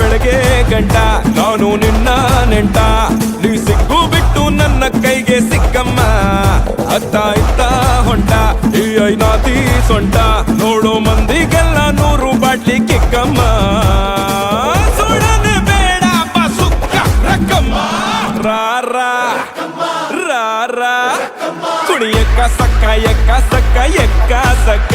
ಬೆಳಗ್ಗೆ ಗಂಟ ನಾನು ನಿನ್ನ ನೆಂಟ ನೀ ಸಿಕ್ಕು ಬಿಟ್ಟು ನನ್ನ ಕೈಗೆ ಸಿಕ್ಕಮ್ಮ ಅತ್ತ ಇತ್ತ ಹೊಂಟ ಈ ಐನಾತಿ ಸೊಂಟ ನೋಡೋ ಮಂದಿಗೆಲ್ಲ 100 ಬಾಟ್ಲಿ ಕಿಕ್ಕಮ್ಮ ಸುಡನೆ ಬೇಡ ಸುಕ್ಕ ರಕ್ಕಮ್ಮ ರಾರಾ ರಾರಾ ಕುಣಿಯಕ್ಕ ಸಕ್ಕ ಎಕ್ಕ ಸಕ್ಕ ಎಕ್ಕ ಸಕ್ಕ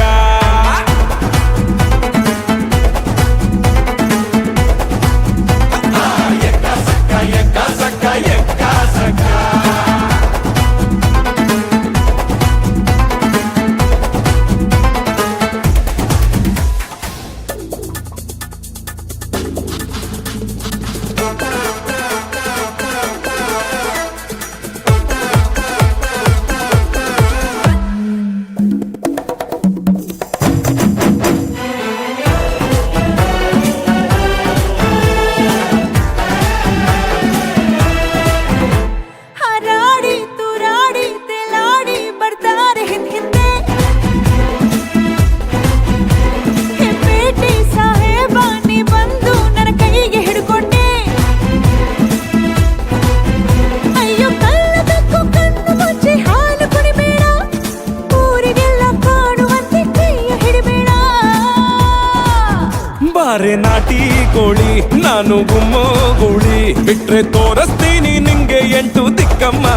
ಬಾರೆ ನಾಟಿ ಕೋಳಿ ನಾನು ಗುಮ್ಮೋ ಗೂಳಿ ಬಿಟ್ರೆ ತೋರಿಸ್ತೀನಿ ನಿಂಗೆ 8 ದಿಕ್ಕಮ್ಮ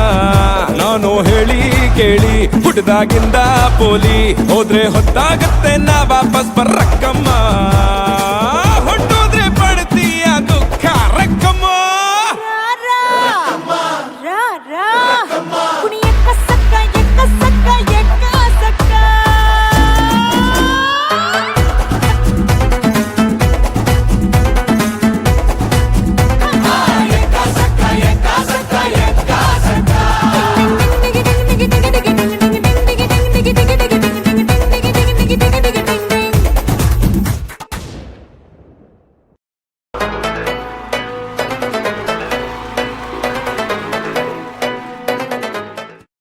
ನಾನು ಹೇಳಿ ಕೇಳಿ ಹುಟ್ಟದಾಗಿಂದ ಪೋಲಿ ಹೋದ್ರೆ ಹೊತ್ತಾಗತ್ತೆ ನಾ ವಾಪಸ್ ಬರ್ರಕ್ಕಮ್ಮ